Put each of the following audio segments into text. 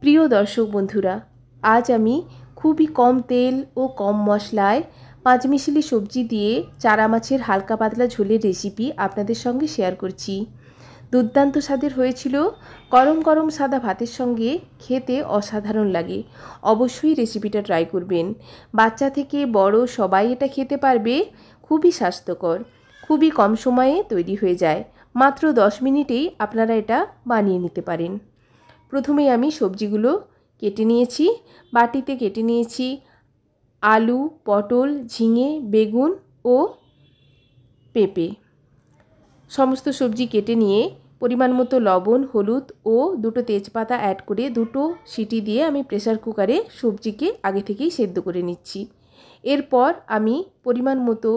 প্রিয় দর্শক বন্ধুরা, আজ আমি খুবই কম তেল ও কম মশলায় পাঁচমিশালি সবজি দিয়ে চারা মাছের হালকা পাতলা ঝোলের রেসিপি আপনাদের সঙ্গে শেয়ার করছি। দুর্দান্ত স্বাদের হয়েছিল। গরম গরম সাদা ভাতের সঙ্গে খেতে অসাধারণ লাগে। অবশ্যই রেসিপিটা ট্রাই করবেন। বাচ্চা থেকে বড় সবাই এটা খেতে পারবে। খুবই স্বাস্থ্যকর, খুবই কম সময়ে তৈরি হয়ে যায়। মাত্র 10 মিনিটেই আপনারা এটা বানিয়ে নিতে পারেন। প্রথমেই আমি সবজিগুলো কেটে নিয়েছি। বাটিতে কেটে নিয়েছি আলু, পটল, ঝিঙে, বেগুন ও পেঁপে। সমস্ত সবজি কেটে নিয়ে পরিমাণ মতো লবণ, হলুদ ও দুটো তেজপাতা অ্যাড করে দুটো সিটি দিয়ে আমি প্রেসার কুকারে সবজিকে আগে থেকেই সেদ্ধ করে নিচ্ছি। এরপর আমি পরিমাণ মতো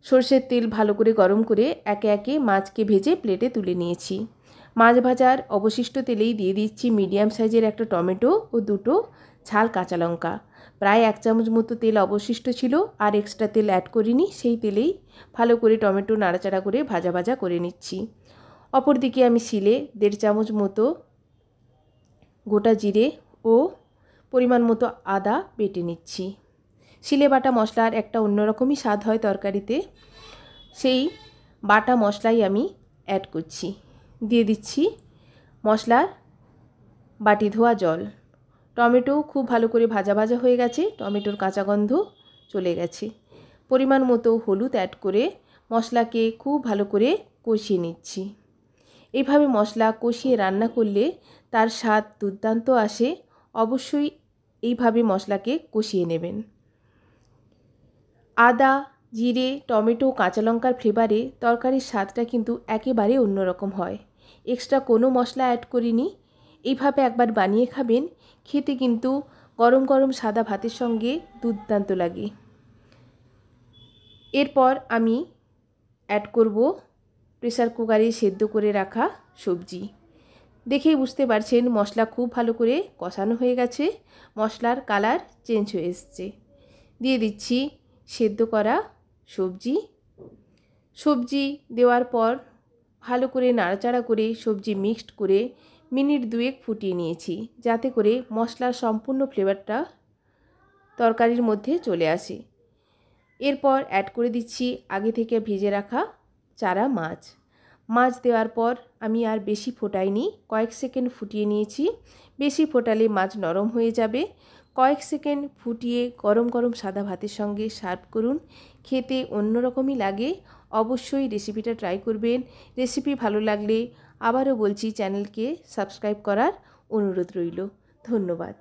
সরষের তেল ভালো করে গরম করে একে একে মাছকে ভেজে প্লেটে তুলে নিয়েছি। মাছ ভাজার অবশিষ্ট তেলেই দিয়ে দিচ্ছি মিডিয়াম সাইজের একটা টমেটো ও দুটো ঝাল কাঁচা লঙ্কা। প্রায় 1 চামচ মতো তেল অবশিষ্ট ছিল, আর এক্সট্রা তেল অ্যাড করিনি। সেই তেলেই ভালো করে টমেটো নাড়াচাড়া করে ভাজা ভাজা করে নিচ্ছি। অপরদিকে আমি শিলে 1.5 চামচ মতো গোটা জিরে ও পরিমাণ মতো আদা বেটে নিচ্ছি। শিলে বাটা মশলার একটা অন্যরকমই স্বাদ হয় তরকারিতে। সেই বাটা মশলাই আমি অ্যাড করছি। দিয়ে দিচ্ছি মশলার বাটি ধোয়া জল। টমেটো খুব ভালো করে ভাজা ভাজা হয়ে গেছে, টমেটোর কাঁচা গন্ধ চলে গেছে। পরিমাণ মতো হলুদ অ্যাড করে মশলাকে খুব ভালো করে কষিয়ে নিচ্ছি। এইভাবে মশলা কষিয়ে রান্না করলে তার স্বাদ দুর্দান্ত আসে। অবশ্যই এইভাবে মশলাকে কষিয়ে নেবেন। আদা, জিরে, টমেটো, কাঁচা লঙ্কার ফ্লেভারে তরকারির স্বাদটা কিন্তু একেবারে অন্যরকম হয়। এক্সট্রা কোনো মশলা অ্যাড করিনি। এইভাবে একবার বানিয়ে খাবেন, খেতে কিন্তু গরম গরম সাদা ভাতের সঙ্গে দুর্দান্ত লাগে। এরপর আমি অ্যাড করব প্রেসার কুকারে সেদ্ধ করে রাখা সবজি। দেখেই বুঝতে পারছেন মশলা খুব ভালো করে কষানো হয়ে গেছে, মশলার কালার চেঞ্জ হয়ে এসছে। দিয়ে দিচ্ছি সেদ্ধ করা সবজি। সবজি দেওয়ার পর ভালো করে নাড়াচাড়া করে সবজি মিক্সড করে মিনিট 2 ফুটিয়ে নিয়েছি, যাতে করে মশলার সম্পূর্ণ ফ্লেভারটা তরকারির মধ্যে চলে আসে। এরপর অ্যাড করে দিচ্ছি আগে থেকে ভেজে রাখা চারা মাছ। মাছ দেওয়ার পর আমি আর বেশি ফোটাইনি, কয়েক সেকেন্ড ফুটিয়ে নিয়েছি। বেশি ফোটালে মাছ নরম হয়ে যাবে। কয়েক সেকেন্ড ফুটিয়ে গরম গরম সাদা ভাতের সঙ্গে সার্ভ করুন। খেতে অন্যরকমই লাগে। অবশ্যই রেসিপিটা ট্রাই করবেন। রেসিপি ভালো লাগলে আবারও বলছি চ্যানেলকে সাবস্ক্রাইব করার অনুরোধ রইল। ধন্যবাদ।